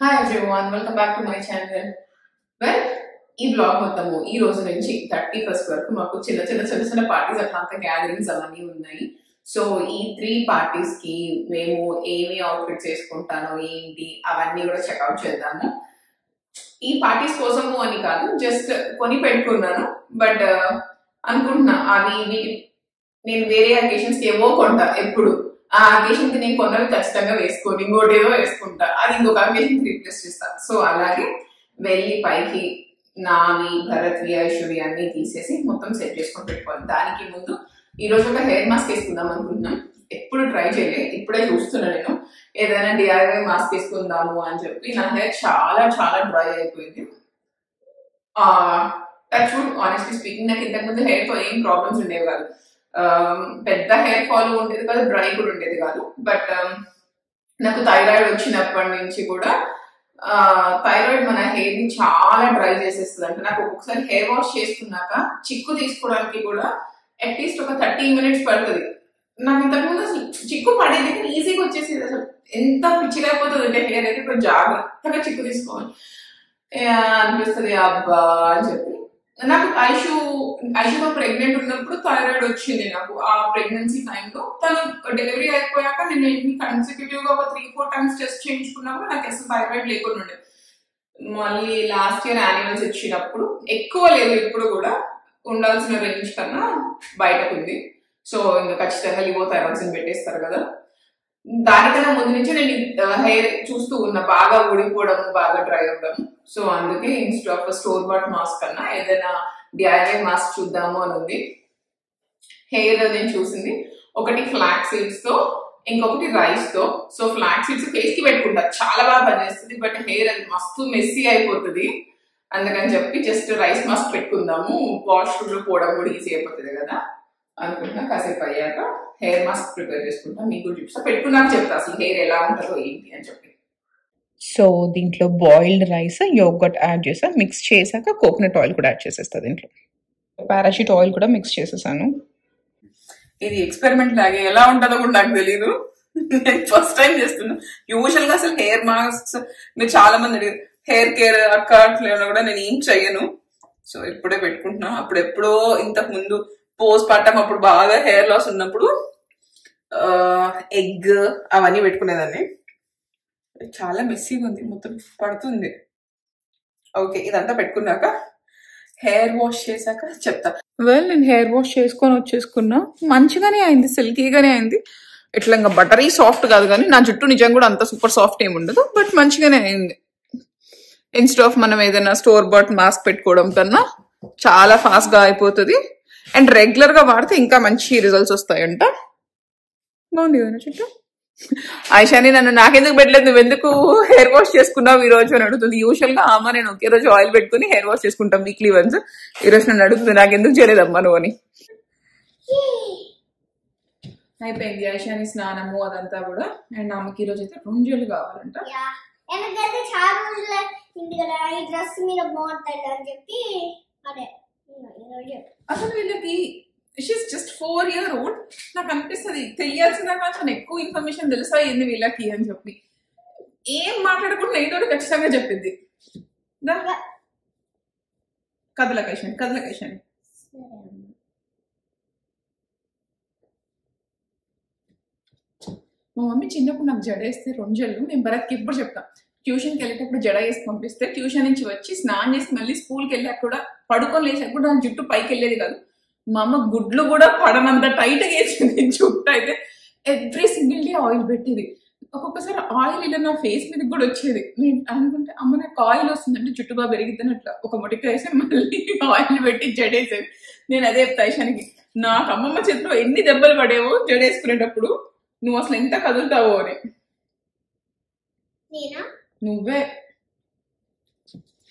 Hi everyone, welcome back to my channel. Well, ఈ blog మొత్తము ఈ రోజు నుంచి 31st వరకు మాకు చిన్న పార్టీస్ అట్లాంటి గ్యాదరింగ్స్ అవన్నీ ఉన్నాయి. సో ఈ 3 పార్టీస్ కి మేము ఏమి అవుట్ఫిట్స్ వేసుకుంటానో ఏంటి అవన్నీ కూడా చెక్అవుట్ చేద్దాము. ఈ పార్టీస్ కోసము అని కాదు, జస్ట్ కొని పెట్టుకున్నాను. బట్ అనుకుంటున్నా అవి నేను వేరే అకేషన్స్ కి ఏవో కొంటా ఎప్పుడు. ఆ అకేషన్ కి నేను కొన్నవి ఖచ్చితంగా వేసుకోని ఇంకోటి ఏదో వేసుకుంటా, అది ఇంకొక అకేషన్ కి రీప్లేస్ చేస్తా. సో అలాగే వెళ్ళి పైకి నావి భరత్వి ఐశ్వర్య అన్ని తీసేసి మొత్తం సెట్ చేసుకొని పెట్టుకోవాలి. దానికి ముందు ఈ రోజు ఒక హెయిర్ మాస్క్ వేసుకుందాం అనుకుంటున్నాం. ఎప్పుడు ట్రై చేయలే, ఇప్పుడే చూస్తున్నా నేను ఏదైనా డిఐవై మాస్క్ వేసుకుందాము అని చెప్పి. నా హెయిర్ చాలా చాలా డ్రై అయిపోయింది. టచ్ వుడ్, ఆనెస్ట్లీ స్పీకింగ్, నాకు ఇంతకుముందు హెయిర్ తో ఏం ప్రాబ్లమ్స్ ఉండేవి కాదు. పెద్ద హెయిర్ ఫాల్ ఉండేది కాదు, డ్రై కూడా ఉండేది కాదు. బట్ నాకు థైరాయిడ్ వచ్చినప్పటి నుంచి కూడా థైరాయిడ్ మన హెయిర్ ని చాలా డ్రై చేసేస్తుంది. అంటే నాకు ఒక్కొక్కసారి హెయిర్ వాష్ చేసుకున్నాక చిక్కు తీసుకోవడానికి కూడా అట్లీస్ట్ ఒక 30 minutes పడుతుంది. నాకు ఇంతకుముందు అసలు చిక్కు పడేది కానీ ఈజీగా వచ్చేసేది. అసలు ఎంత పిచ్చిగా అయిపోతుంది అంటే హెయిర్ అయితే ఇప్పుడు జాగ్రత్తగా చిక్కు తీసుకోవాలి అనిపిస్తుంది అబ్బా అని చెప్పి. నాకు ఐషుతో ప్రెగ్నెంట్ ఉన్నప్పుడు థైరాయిడ్ వచ్చింది. నాకు ఆ ప్రెగ్నెన్సీ టైంలో తను డెలివరీ అయిపోయాక నేను కన్సిక్యూటివ్ గా ఒక 3-4 times టెస్ట్ చేయించుకున్నప్పుడు నాకు అసలు థైరాయిడ్ లేకుండా ఉండేది. మళ్ళీ లాస్ట్ ఇయర్ యాన్యువల్స్ వచ్చినప్పుడు ఎక్కువ లేదు, ఇప్పుడు కూడా ఉండాల్సిన రేంజ్ కన్నా బయటకు ఉంది. సో ఇంకా ఖచ్చితంగా లివోథైరాక్సిన్ పెట్టేస్తారు కదా. దానికన్నా ముందు నుంచి నేను హెయిర్ చూస్తూ ఉన్నా బాగా ఊడిపోవడం, బాగా డ్రై అవ్వడం. సో అందుకే instead of store bat mask కన్నా ఏదైనా డిఐవై మాస్క్ చూద్దాము అని ఉంది. హెయిర్ నేను చూసింది ఒకటి ఫ్లాక్స్ సీడ్స్ తో, ఇంకొకటి రైస్ తో. సో ఫ్లాక్స్ సీడ్స్ ఫేస్ కి పెట్టుకుంటా, చాలా బాగా పనిచేస్తుంది. బట్ హెయిర్ అది మస్తు మెస్సీ అయిపోతుంది. అందుకని చెప్పి జస్ట్ రైస్ మాస్క్ పెట్టుకుందాము, వాష్రూమ్ లో పోవడం కూడా ఈజీ అయిపోతుంది కదా అనుకుంటున్నా. కాసేపు అయ్యాక హెయిర్ మాస్క్ ప్రిపేర్ చేసుకుంటా, మీకు చూపిస్తా. పెట్టుకున్నాక చెప్తా అసలు హెయిర్ ఎలా ఉంటుందో ఏంటి అని చెప్పి. సో దీంట్లో బాయిల్డ్ రైస్, యోగర్ట్ యాడ్ చేసా, మిక్స్ చేశాక కోకోనట్ ఆయిల్ కూడా యాడ్ చేసేస్తా. దీంట్లో పారాషూట్ ఆయిల్ కూడా మిక్స్ చేసేసాను. ఇది ఎక్స్పెరిమెంట్ లాగే ఎలా ఉంటుందో కూడా నాకు తెలియదు. నేను ఫస్ట్ టైం చేస్తున్నా. యూజువల్ గా అసలు హెయిర్ మాస్క్స్ మీరు చాలా మంది అడిగారు, హెయిర్ కేర్ అక్క అట్లా కూడా నేను ఏం చెయ్యను. సో ఇప్పుడే పెట్టుకుంటున్నా. అప్పుడు ఎప్పుడో ఇంతకు ముందు పోస్ట్ పార్టమ్ అప్పుడు బాగా హెయిర్ లాస్ ఉన్నప్పుడు ఎగ్ అవన్నీ పెట్టుకునేదాన్ని. చాలా మెస్సీగా ఉంది, మొత్తం పడుతుంది. ఓకే, ఇదంతా పెట్టుకున్నాక హెయిర్ వాష్ చేశాక చెప్తా. వెల్, నేను హెయిర్ వాష్ చేసుకొని వచ్చేసుకున్నా. మంచిగానే అయింది, సిల్కీగానే అయింది. ఇట్లా ఇంకా బటరీ సాఫ్ట్ కాదు, కానీ నా జుట్టు నిజంగా కూడా అంత సూపర్ సాఫ్ట్ ఏమి ఉండదు. బట్ మంచిగానే అయింది. ఇన్స్టెడ్ ఆఫ్ మనం ఏదైనా స్టోర్ బాట్ మాస్క్ పెట్టుకోవడం కన్నా చాలా ఫాస్ట్ గా అయిపోతుంది. అండ్ రెగ్యులర్ గా వాడితే ఇంకా మంచి రిజల్ట్స్ వస్తాయంట. బాగుంది కదా చుట్టూ. ఐషాని నన్ను నాకెందుకు పెట్టలేదు, నువ్వు ఎందుకు హెయిర్ వాష్ చేసుకున్నావు ఈ రోజు అని అడుగుతుంది. యూజువల్ గా అమ్మ నేను ఒకే రోజు ఆయిల్ పెట్టుకుని హెయిర్ వాష్ చేసుకుంటాం వీక్లీ వన్స్. ఈ రోజు నన్ను అడుగుతుంది నాకెందుకు చేయలేదమ్మా నువ్వు అని. అయిపోయింది ఐషాని స్నానము అదంతా కూడా. అండ్ అమ్మకి ఈ రోజు అయితే రుంజలు కావాలంట. ఎందుకంటే చాలా రోజులు ఇంటికి ఈ డ్రెస్ మీద బాగుంటుంది అని చెప్పి అదే అసలు వీళ్ళకి షీస్ జస్ట్ 4 years old. నాకు అనిపిస్తుంది తెలియాల్సిన కొంచెం ఎక్కువ ఇన్ఫర్మేషన్ తెలుసా ఏంది వీళ్ళకి అని చెప్పి. ఏం మాట్లాడకుండా ఏదో ఖచ్చితంగా చెప్పింది. కదలకేషన్ మా మమ్మీ చిన్నప్పుడు నాకు జడ వేస్తే రొంజళ్ళు నేను భరత్కి ఎప్పుడు చెప్తాను. ట్యూషన్కి వెళ్ళేటప్పుడు జడ వేసి పంపిస్తే ట్యూషన్ నుంచి వచ్చి స్నానం చేసి మళ్ళీ స్కూల్కి వెళ్ళాక కూడా పడుకొని లేచాక కూడా నా జుట్టు పైకి వెళ్ళేది కాదు. మా అమ్మ గుడ్లు కూడా పడనంత టైట్గా వేసింది జుట్టు. అయితే ఎవ్రీ సింగిల్ డే ఆయిల్ పెట్టేది. ఒక్కొక్కసారి ఆయిల్ ఇలా నా ఫేస్ మీద కూడా వచ్చేది. నేను అనుకుంటే అమ్మ నాకు ఆయిల్ వస్తుందంటే జుట్టు బాగా పెరిగిద్దని అట్లా ఒక మొటిక వేసి మళ్ళీ ఆయిల్ పెట్టి జడేసేది. నేను అదే చెప్తానికి, నాకు అమ్మమ్మ చేతిలో ఎన్ని దెబ్బలు పడేవో జడేసుకునేటప్పుడు, నువ్వు అసలు ఎంత కదులుతావో అని. నువ్వే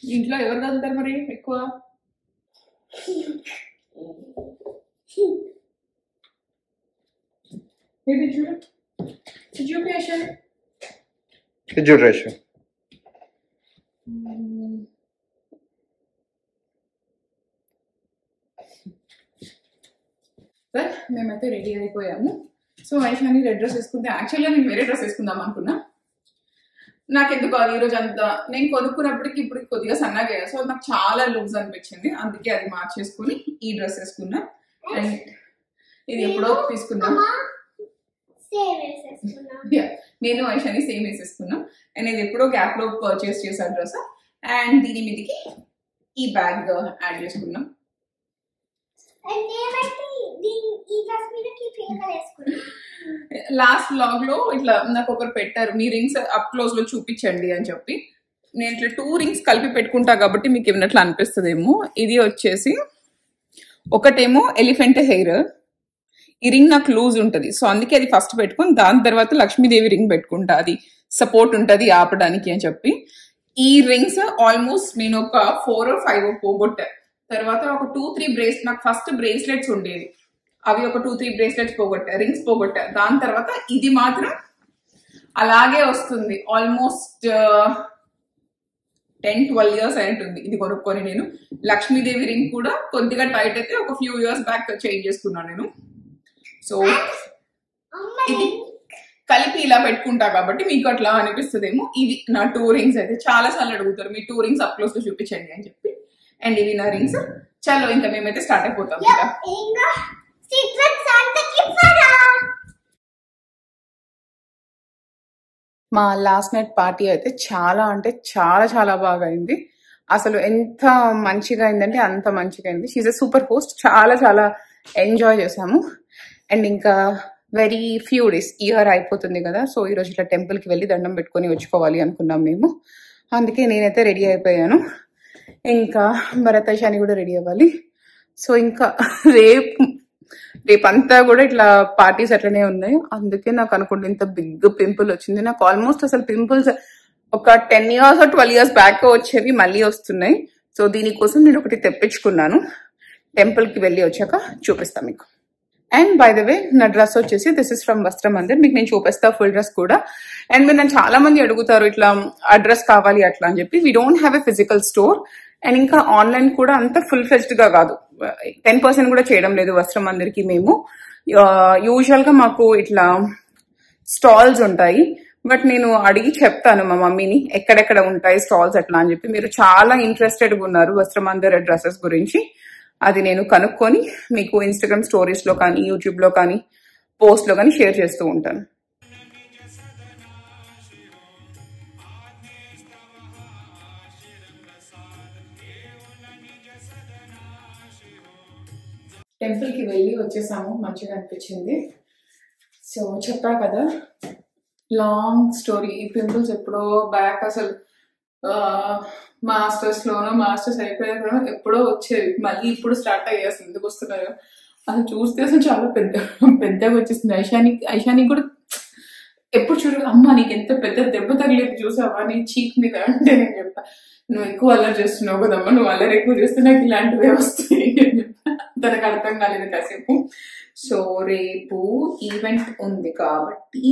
ఇంట్లో ఎవరు కదులుతారు మరి ఎక్కువ? ఇది చూడు, చూపేషన్ మేమైతే రెడీ అయిపోయాము. సో ఐషాని రెడ్ డ్రెస్ వేసుకుంటే, యాక్చువల్గా నేను వేరే డ్రెస్ వేసుకుందాం అనుకున్నా. నాకెందుకు ఈ రోజు అంతా నేను కొనుక్కున్నప్పటికి ఇప్పుడు కొద్దిగా సన్నగా అయ్యా, సో నాకు చాలా లూజ్ అనిపించింది, అందుకే అది మార్చేసుకుని ఈ డ్రెస్ వేసుకున్నా. అండ్ ఇది ఎప్పుడో తీసుకున్నా, నేను ఐషాని సేమ్ వేసేసుకున్నాం. అండ్ ఇది ఎప్పుడో గ్యాప్ లో పర్చేస్ చేశాను డ్రెస్. అండ్ దీని మీదకి ఈ బ్యాగ్ యాడ్ చేసుకున్నాం. లాస్ట్ వ్లాగ్ లో ఇట్లా నాకు ఒకరు పెట్టారు, మీ రింగ్స్ అప్ క్లోజ్ లో చూపించండి అని చెప్పి. నేను ఇట్లా 2 రింగ్స్ కలిపి పెట్టుకుంటా కాబట్టి మీకు ఏమన్నట్లు అనిపిస్తుందేమో. ఇది వచ్చేసి ఒకటేమో ఎలిఫెంట్ హెయిర్, ఈ రింగ్ నాకు లూజ్ ఉంటుంది, సో అందుకే అది ఫస్ట్ పెట్టుకుని దాని తర్వాత లక్ష్మీదేవి రింగ్ పెట్టుకుంటా, అది సపోర్ట్ ఉంటుంది ఆపడానికి అని చెప్పి. ఈ రింగ్స్ ఆల్మోస్ట్ నేను ఒక 4 or 5 పోగొట్టా. తర్వాత ఒక 2-3 నాకు ఫస్ట్ బ్రేస్లెట్స్ ఉండేవి, అవి ఒక 2-3 బ్రేస్లెట్స్ పోగొట్టా, రింగ్స్ పోగొట్టా. దాని తర్వాత ఇది మాత్రం అలాగే వస్తుంది, ఆల్మోస్ట్ 10-12 years అయింటుంది ఇది కొనుక్కొని. నేను లక్ష్మీదేవి రింగ్ కూడా కొద్దిగా టైట్ అయితే ఒక ఫ్యూ ఇయర్స్ బ్యాక్ చేంజ్ చేసుకున్నాను నేను. సో ఇది కలిపి ఇలా పెట్టుకుంటా కాబట్టి మీకు అట్లా అనిపిస్తుందేమో. ఇవి నా 2 రింగ్స్ అయితే చాలా సార్లు అడుగుతారు, మీ 2 రింగ్స్ అప్ క్లోజ్ లో చూపించండి అని చెప్పి. అండ్ ఇవి నా రింగ్స్. చలో ఇంకా మేమైతే స్టార్ట్ అయిపోతాం. మా లాస్ట్ నైట్ పార్టీ అయితే చాలా అంటే చాలా చాలా బాగా అయింది. అసలు ఎంత మంచిగా అయిందంటే అంత మంచిగా అయింది. She a super host. చాలా చాలా ఎంజాయ్ చేసాము. అండ్ ఇంకా వెరీ ఫ్యూ డేస్ ఇయర్ అయిపోతుంది కదా, సో ఈరోజు ఇట్లా టెంపుల్కి వెళ్ళి దండం పెట్టుకొని వచ్చుకోవాలి అనుకున్నాం మేము. అందుకే నేనైతే రెడీ అయిపోయాను. ఇంకా భరత్ ఐషాని కూడా రెడీ అవ్వాలి. సో ఇంకా రేపంతా కూడా ఇట్లా పార్టీస్ అట్లనే ఉన్నాయి. అందుకే నాకు అనుకుంటే ఇంత బిగ్ పింపుల్ వచ్చింది. నాకు ఆల్మోస్ట్ అసలు పింపుల్స్ ఒక 10 years or 12 years బ్యాక్ వచ్చేవి మళ్ళీ వస్తున్నాయి. సో దీనికోసం నేను ఒకటి తెప్పించుకున్నాను. టెంపుల్కి వెళ్ళి వచ్చాక చూపిస్తాను మీకు. అండ్ బై ద వే నా డ్రెస్ వచ్చేసి దిస్ ఇస్ ఫ్రమ్ వస్త్రమందిర్. మీకు నేను చూపిస్తా ఫుల్ డ్రెస్ కూడా. అండ్ మీరు నన్ను చాలా మంది అడుగుతారు ఇట్లా అడ్రస్ కావాలి అట్లా అని చెప్పి. We don't have a physical store. And ఇంకా ఆన్లైన్ కూడా అంత ఫుల్ ఫ్లెజ్డ్ గా కాదు, 10% కూడా చేయడం లేదు వస్త్రమందిర్కి మేము. యూజువల్ గా మాకు ఇట్లా స్టాల్స్ ఉంటాయి, బట్ నేను అడిగి చెప్తాను మా మమ్మీని ఎక్కడెక్కడ ఉంటాయి స్టాల్స్ అట్లా అని చెప్పి. మీరు చాలా ఇంట్రెస్టెడ్గా ఉన్నారు వస్త్రమందిర్ డ్రెస్సెస్ గురించి. అది నేను కనుక్కొని మీకు ఇన్స్టాగ్రామ్ స్టోరీస్ లో కానీ యూట్యూబ్ లో కానీ పోస్ట్ లో కానీ షేర్ చేస్తూ ఉంటాను. టెంపుల్ కి వెళ్ళి వచ్చేసాము, మంచిగా అనిపించింది. సో చెప్పా కదా, లాంగ్ స్టోరీ. ఈ పింపుల్స్ ఎప్పుడో బ్యాక్ అసలు మాస్టర్స్ అయిపోయాక ఎప్పుడో వచ్చేవి, మళ్ళీ ఇప్పుడు స్టార్ట్ అయ్యాయి. అసలు ఎందుకు వస్తున్నాయో అసలు చూస్తే అసలు చాలా పెద్దగా వచ్చేసింది. ఐషానికి కూడా ఎప్పుడు చూడు, అమ్మ నీకు ఎంత పెద్ద దెబ్బ తగిలేదు చూసావా నీ చీక్ మీద అంటే నేను చెప్పా, నువ్వు ఎక్కువ అల్లరి చేస్తున్నావు కదమ్మా, నువ్వు అల్లరి ఎక్కువ చేస్తే నాకు ఇలాంటివే వస్తాయి అని చెప్పా. తనకు అర్థం కాలేదు కాసేపు. సో రేపు ఈవెంట్ ఉంది కాబట్టి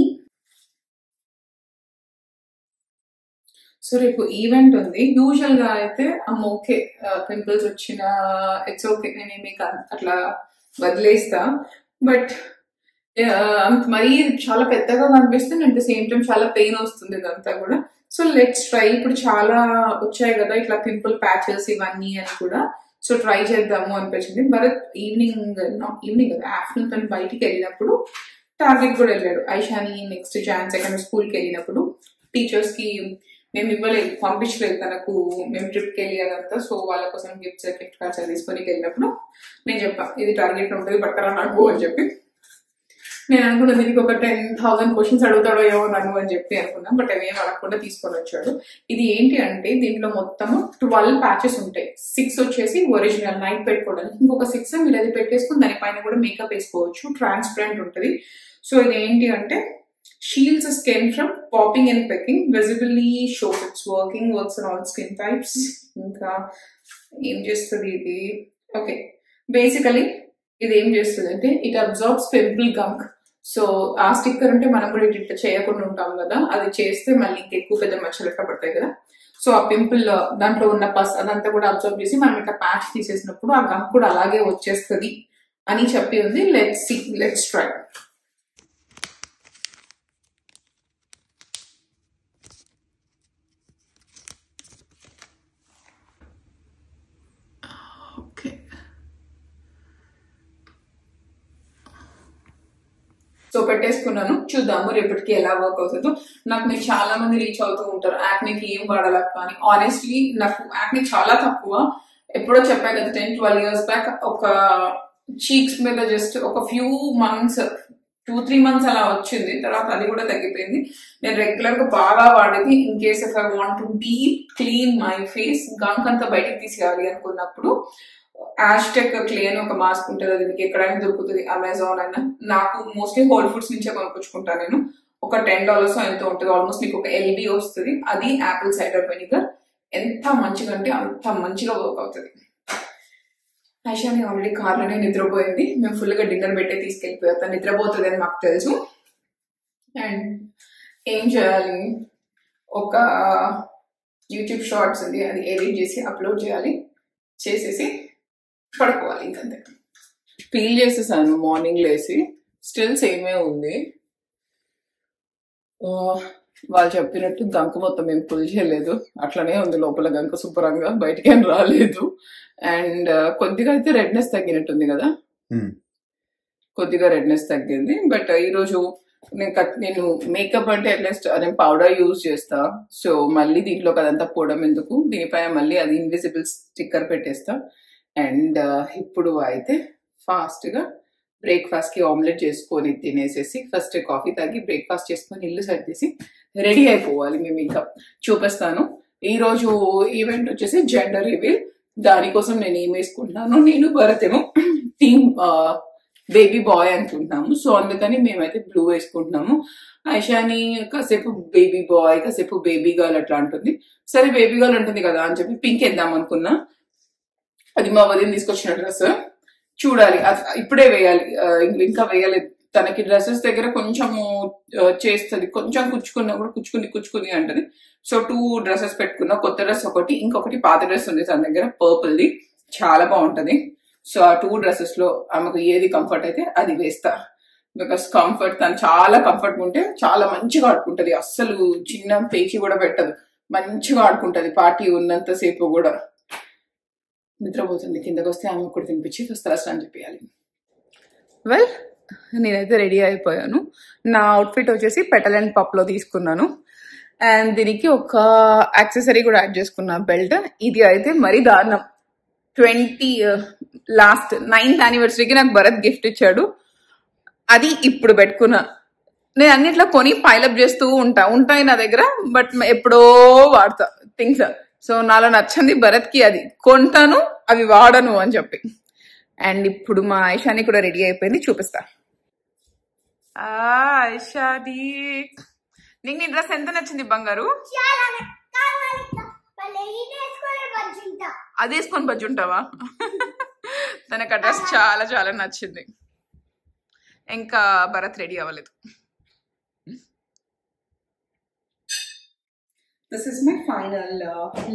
యూజువల్ గా అయితే ఓకే పింపుల్స్ వచ్చిన ఇట్స్ ఓకే, నేను మీకు అట్లా వదిలేస్తా. బట్ మరీ చాలా పెద్దగా కనిపిస్తుంది, అట్ ద సేమ్ టైం చాలా పెయిన్ వస్తుంది ఇదంతా కూడా. So let's try. ఇప్పుడు చాలా వచ్చాయి కదా ఇట్లా పింపుల్ ప్యాచెస్ ఇవన్నీ అని కూడా, సో ట్రై చేద్దాము అనిపించింది. భరత్ ఈవినింగ్ కదా ఆఫ్టర్నూన్ తను బయటికి వెళ్ళినప్పుడు టార్గెట్ కూడా వెళ్ళాడు. ఐషాని నెక్స్ట్ Jan 2 స్కూల్కి వెళ్ళినప్పుడు టీచర్స్ కి మేము ఇవ్వలేదు, పంపించలేదు తనకు, మేము ట్రిప్కి వెళ్ళి అదంతా. సో వాళ్ళ కోసం గిఫ్ట్ కార్డ్స్ తీసుకొని వెళ్ళినప్పుడు నేను చెప్పా ఇది టార్గెట్ ఉంటుంది బట్టరా నాకు అని చెప్పి. నేను అనుకున్నా దీనికి ఒక 10,000 క్వశ్చన్స్ అడుగుతాడో ఏమో నన్ను అని చెప్పి అనుకున్నా, బట్ అవేం అడగకుండా తీసుకొని వచ్చాడు. ఇది ఏంటి అంటే దీంట్లో మొత్తం 12 ప్యాచెస్ ఉంటాయి. 6 వచ్చేసి ఒరిజినల్ నైట్ పెట్టుకోవడానికి, ఇంకొక 6 మీరు అది పెట్టేసుకుని దానిపైన కూడా మేకప్ వేసుకోవచ్చు, ట్రాన్స్పరెంట్ ఉంటుంది. సో ఇది ఏంటి అంటే shields skin from popping and pecking, visibly shows its works on all skin types. ఇంకా ఏం చేస్తుంది ఇది, ఓకే బేసికలీ ఇది ఏం చేస్తుంది అంటే ఇట్ అబ్జార్బ్స్ పింపుల్ గంక్. సో ఆ స్టిక్కర్ ఉంటే మనం కూడా ఇట్లా చేయకుండా ఉంటాం కదా, అది చేస్తే మళ్ళీ ఇంకెక్కువ పెద్ద మచ్చలు ఎట్లా పడతాయి కదా. సో ఆ పింపుల్ దాంట్లో ఉన్న పస్ అదంతా కూడా అబ్జర్వ్ చేసి మనం ఇట్లా ప్యాచ్ తీసేసినప్పుడు ఆ గంక్ కూడా అలాగే వచ్చేస్తుంది అని చెప్పి ఉంది. Let's try. సో పెట్టేసుకున్నాను, చూద్దాము రేపటికి ఎలా వర్క్ అవుతుందో. నాకు మీరు చాలా మంది రీచ్ అవుతూ ఉంటారు యాక్నీకి ఏం వాడాలి అని. ఆనెస్ట్లీ నాకు యాక్నీ చాలా తక్కువ. ఎప్పుడో చెప్పా కదా 10-12 years బ్యాక్ ఒక చీక్స్ మీద జస్ట్ ఒక ఫ్యూ మంత్స్ 2-3 months అలా వచ్చింది. తర్వాత అది కూడా తగ్గిపోయింది. నేను రెగ్యులర్ గా బాగా వాడేది in case if I want to deep clean my face, gunk అంతా బయటకు తీసేయాలి అనుకున్నప్పుడు యాస్టెక్ క్లే అని ఒక మాస్క్ ఉంటుంది. అది మీకు ఎక్కడైనా దొరుకుతుంది, అమెజాన్ అయినా. నాకు మోస్ట్లీ హోల్ ఫుడ్స్ నుంచే కొనుక్కొచ్చుకుంటాను నేను. ఒక $10 ఎంతో ఉంటుంది. ఆల్మోస్ట్ మీకు ఒక LB వస్తుంది. అది యాపిల్ సైడర్ వెనిగర్. ఎంత మంచిగా అంటే అంత మంచిగా వర్క్ అవుతుంది. ఐషాని ఆల్రెడీ కార్లోనే నిద్రపోయింది. మేము ఫుల్ గా డిన్నర్ పెట్టే తీసుకెళ్ళిపోతాం, నిద్రపోతుంది అని మాకు తెలుసు. అండ్ ఏం చేయాలి, ఒక యూట్యూబ్ షార్ట్స్ ఉంది, అది ఎడిట్ చేసి అప్లోడ్ చేయాలి. చేసేసి పడుకోవాలి. ఇంకంతే. పీల్ చేసేసాను మార్నింగ్ లేసి, స్టిల్ సేమే ఉంది. వాళ్ళు చెప్పినట్టు గంక మొత్తం ఏం పుల్ చేయలేదు, అట్లనే ఉంది లోపల. గంక శుభ్రంగా బయటికి ఏం రాలేదు. అండ్ కొద్దిగా అయితే రెడ్నెస్ తగ్గినట్టుంది కదా, కొద్దిగా రెడ్నెస్ తగ్గింది. బట్ ఈరోజు నేను మేకప్ అంటే అట్లీస్ట్ నేను పౌడర్ యూజ్ చేస్తా. సో మళ్ళీ దీంట్లో అదంతా పోవడం ఎందుకు, దీనిపైన మళ్ళీ అది ఇన్విజిబుల్ స్టిక్కర్ పెట్టేస్తా. అండ్ ఇప్పుడు అయితే ఫాస్ట్ గా బ్రేక్ఫాస్ట్ కి ఆమ్లెట్ చేసుకొని తినేసేసి ఫస్ట్ కాఫీ తాగి బ్రేక్ఫాస్ట్ చేసుకొని ఇల్లు సర్దేసి రెడీ అయిపోవాలి. మేము ఇంకా చూపిస్తాను. ఈ రోజు ఈవెంట్ వచ్చేసి జెండర్ రివీల్. దానికోసం నేను ఏం వేసుకుంటున్నాను, నేను భరత్ ఏమో థీమ్ బేబీ బాయ్ అనుకుంటున్నాము. సో అందుకని మేమైతే బ్లూ వేసుకుంటున్నాము. ఐషాని కాసేపు బేబీ బాయ్, కాసేపు బేబీ గర్ల్ అట్లా అంటుంది. సరే బేబీ గర్ల్ ఉంటుంది కదా అని చెప్పి పింక్ వేద్దాం అనుకున్నా. అది మా వదిన తీసుకొచ్చిన డ్రెస్. చూడాలి, ఇప్పుడే వేయాలి, ఇంకా వేయలేదు. తనకి డ్రెస్సెస్ దగ్గర కొంచెము చేస్తుంది, కొంచెం కుచ్చుకున్నా కూడా కుచ్చుకుంది అంటది. సో 2 dresses పెట్టుకున్నా, కొత్త డ్రెస్ ఒకటి, ఇంకొకటి పాత డ్రెస్ ఉంది తన దగ్గర పర్పుల్ది, చాలా బాగుంటది. సో ఆ 2 dresses లో ఆమెకు ఏది కంఫర్ట్ అయితే అది వేస్తా. బికాస్ కంఫర్ట్, తను చాలా కంఫర్ట్ ఉంటే చాలా మంచిగా ఆడుకుంటది. అస్సలు చిన్న పేచి కూడా పెట్టదు, మంచిగా ఆడుకుంటది పార్టీ ఉన్నంత సేపు కూడా. నిద్రపోతుంది. కిందకు వస్తే ఆమె కూడా తినిపించి వస్తా అని చెప్పాలి. వెల్, నేనైతే రెడీ అయిపోయాను. నా అవుట్ఫిట్ వచ్చేసి పెటల్ అండ్ పప్ లో తీసుకున్నాను. అండ్ దీనికి ఒక యాక్సెసరీ కూడా యాడ్ చేసుకున్నా, బెల్ట్. ఇది అయితే మరీ దారుణం. 9th anniversary నాకు భరత్ గిఫ్ట్ ఇచ్చాడు. అది ఇప్పుడు పెట్టుకున్నా. నేను అన్నిట్లో కొని పైలప్ చేస్తూ ఉంటాయి నా దగ్గర, బట్ ఎప్పుడో వాడతా థింగ్స్. సో నాలో నచ్చింది భరత్ కి అది కొంటాను, అవి వాడను అని చెప్పి. అండ్ ఇప్పుడు మా ఐషాని కూడా రెడీ అయిపోయింది, చూపిస్తా. ఐషాని, నీకు నీ డ్రెస్ ఎంత నచ్చింది బంగారు? అది వేసుకొని బజ్జుంటావా? తనకు ఆ డ్రెస్ చాలా చాలా నచ్చింది. ఇంకా భరత్ రెడీ అవ్వలేదు. This is my final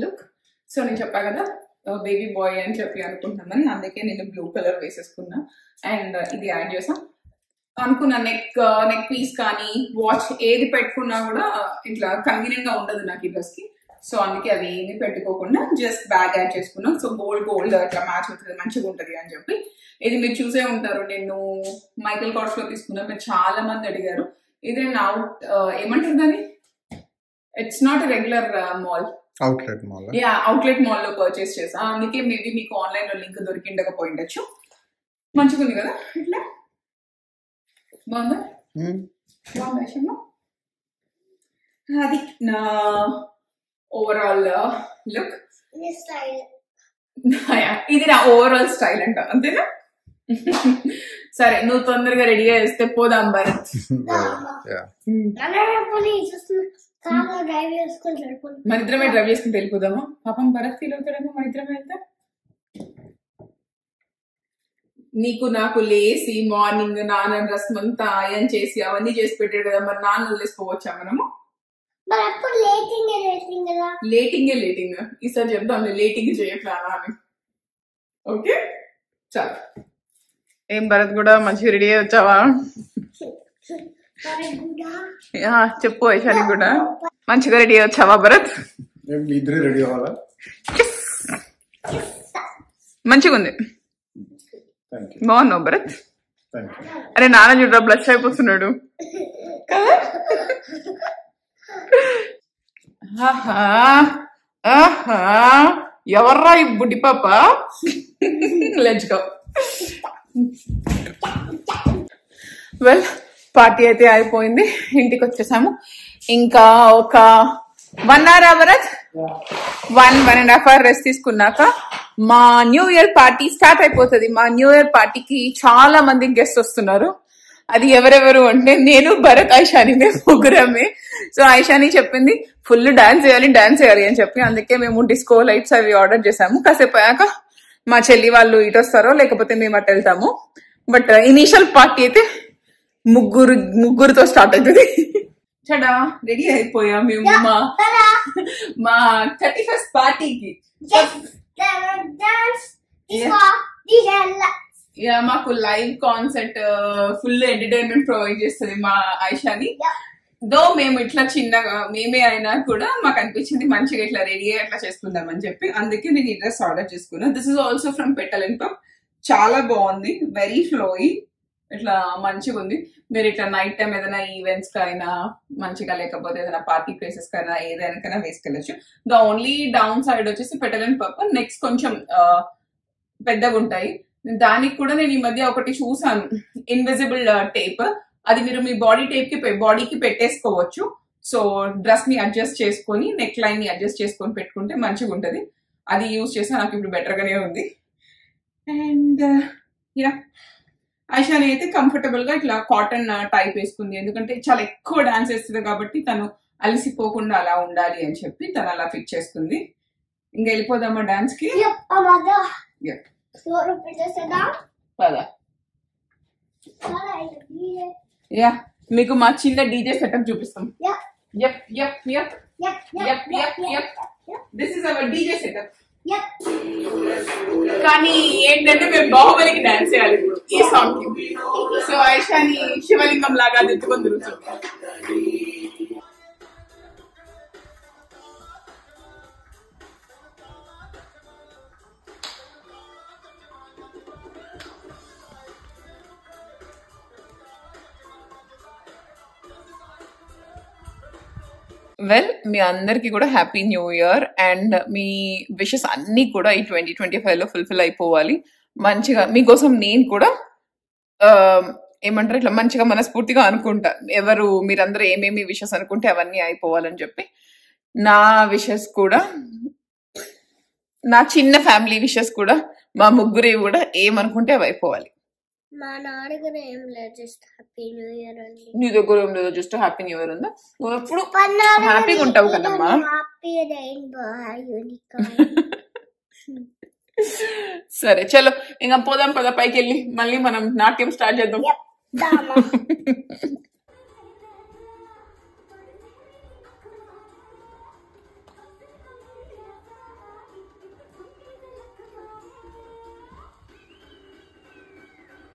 look. So నేను చెప్పా కదా బేబీ బాయ్ అని చెప్పి అనుకుంటున్నామని, అందుకే నేను బ్లూ కలర్ వేసేసుకున్నా. అండ్ ఇది యాడ్ చేసా అనుకున్నా. నెక్ పీస్ కానీ వాచ్ ఏది పెట్టుకున్నా కూడా ఇట్లా కన్వీనియంట్ గా ఉండదు నాకు ఈ డ్రెస్ కి. సో అందుకే అది ఏమి పెట్టుకోకుండా జస్ట్ బ్యాగ్ యాడ్ చేసుకున్నాం. సో గోల్డ్ అట్లా మ్యాచ్ అవుతుంది, మంచిగా ఉంటది అని చెప్పి. ఇది మీరు చూసే ఉంటారు, నేను మైకల్ కార్స్ లో తీసుకున్నా. మీరు చాలా మంది అడిగారు. ఇది నేను ఏమంటారు దాన్ని, it's not regular mall, outlet mall లో పర్చేస్ చేసా. అందుకే మేబీ మీకు ఆన్లైన్ లో లింక్ దొరికిండకపోయిండొచ్చు. మంచిగా ఉంది కదా, ఇట్లా బాగుందా? బాగుందా? అది నా ఓవరాల్ లుక్. ఇది నా ఓవరాల్ స్టైల్ అంట, అంతేనా? సరే, నువ్వు తొందరగా రెడీగా వేస్తే పోదాం భరత్. మన ఇద్దరమే డ్రైవ్ చేసుకుని వెళ్ళిపోదామా? పాపం భరత్ ఫీల్ అవుతాడేమో మన ఇద్దరమే వెళ్తా. నీకు నాకు లేసి మార్నింగ్ నాన్న డ్రెస్ అంతా ఆయన్ చేసి అవన్నీ చేసి పెట్టాడు కదా, మరి నాన్న వదిలేసుకోవచ్చా మనము? లేటింగ్ ఈసారి చెప్దాం, లేటింగ్ చేయట్లా అని. ఓకే చాలు. ఏం భరత్ కూడా మంచిగా రెడీ అయ్యి వచ్చావా? చెప్పు ఐషాని కూడా మంచిగా రెడీ అయ్యి వచ్చావా భరత్? రెడీ అవ్వాలా? మంచిగా ఉంది, బాగున్నావు భరత్. Thank you. అరే నాన్న చూడ బ్లష్ అయిపోతున్నాడు. ఆహా ఆహా ఎవర్రా ఈ బుడ్డి పాప? Let's go. వెల్ పార్టీ అయితే అయిపోయింది, ఇంటికి వచ్చేసాము. ఇంకా ఒక 1 hour 1.5 hours రెస్ట్ తీసుకున్నాక మా న్యూ ఇయర్ పార్టీ స్టార్ట్ అయిపోతుంది. మా న్యూ ఇయర్ పార్టీకి చాలా మంది గెస్ట్ వస్తున్నారు. అది ఎవరెవరు అంటే నేను, భరత్, ఐషాని, మేము ముగ్గురమే. సో ఐషాని చెప్పింది ఫుల్ డాన్స్ చేయాలి అని చెప్పి, అందుకే మేము డిస్కో లైట్స్ అవి ఆర్డర్ చేసాము. కాసేపు అయ్యాక మా చెల్లి వాళ్ళు ఇటు వస్తారో లేకపోతే మేము అటు వెళ్తాము. బట్ ఇనీషియల్ పార్టీ అయితే ముగ్గురుతో స్టార్ట్ అవుతుంది. చడా రెడీ అయిపోయా మేము మా 31st పార్టీకి. మాకు live concert full entertainment provide చేస్తుంది మా ఐషాని. దో మేము ఇట్లా చిన్నగా మేమే అయినా కూడా మాకు అనిపించింది మంచిగా ఇట్లా రెడీ అయ్యి అట్లా చేసుకుందాం అని చెప్పి, అందుకే నేను ఈ డ్రెస్ ఆర్డర్ చేసుకున్నాను. This is also from petal and పప్. చాలా బాగుంది, వెరీ ఫ్లోయి, ఇట్లా మంచిగా ఉంది. మీరు ఇట్లా నైట్ టైం ఏదైనా ఈవెంట్స్ కైనా మంచిగా, లేకపోతే ఏదైనా పార్టీ ప్లేసెస్ కైనా ఏదైనా వేసుకెళ్ళచ్చు. ద ఓన్లీ డౌన్ సైడ్ వచ్చేసి పెటల్ అండ్ పప్ నెక్స్ట్ కొంచెం పెద్దగా ఉంటాయి. దానికి కూడా నేను ఈ మధ్య ఒకటి చూసాను, ఇన్విజిబుల్ టేప్. అది మీరు మీ బాడీకి పెట్టేసుకోవచ్చు. సో డ్రెస్ ని అడ్జస్ట్ చేసుకొని, నెక్ లైన్ ని అడ్జస్ట్ చేసుకొని పెట్టుకుంటే మంచిగా ఉంటది. అది యూజ్ చేస్తే నాకు ఇప్పుడు బెటర్ గానే ఉంది. అండ్ యా, ఐషాని అయితే కంఫర్టబుల్ గా ఇట్లా కాటన్ టైప్ వేసుకుంది, ఎందుకంటే చాలా ఎక్కువ డాన్స్ వేస్తుంది కాబట్టి తను అలసిపోకుండా అలా ఉండాలి అని చెప్పి తను అలా ఫిట్ చేసుకుంది. ఇంకా వెళ్ళిపోదామా డాన్స్ కి? పదా. యా, మీకు మా చిన్న డీజే సెటప్ చూపిస్తాం. This is our DJ setup. కానీ ఏంటంటే మేము బాహుబలికి డాన్స్ చేయాలి ఇప్పుడు ఈ సాంగ్ కి. సో ఐషాని శివలింగం లాగా దిద్దుకొని తిరుగుతుంది. వెల్, మీ అందరికి కూడా happy new year. And me wishes అన్ని కూడా ఈ 2025 లో ఫుల్ఫిల్ అయిపోవాలి మంచిగా. మీకోసం నేను కూడా ఏమంటారు ఇట్లా మంచిగా మనస్ఫూర్తిగా అనుకుంటా. మీరందరూ ఏమేమి విషెస్ అనుకుంటే అవన్నీ అయిపోవాలని చెప్పి, నా విషెస్ కూడా, నా చిన్న ఫ్యామిలీ విషెస్ కూడా, మా ముగ్గురి కూడా ఏమనుకుంటే అవి అయిపోవాలి. మా నాన్నగారు ఏం లేదు, జస్ట్ హ్యాపీ న్యూ ఇయర్ అండి. నీ దగ్గర ఏం లేదు, జస్ట్ హ్యాపీ న్యూ ఇయర్ ఉందా? నువ్వు ఎప్పుడు హ్యాపీగా ఉంటావు కదమ్మా. Happy rainbow unicorn. సరే చలో ఇంకా పోదాం పద, పైకి వెళ్ళి మళ్ళీ మనం నాట్యం స్టార్ట్ చేద్దాం.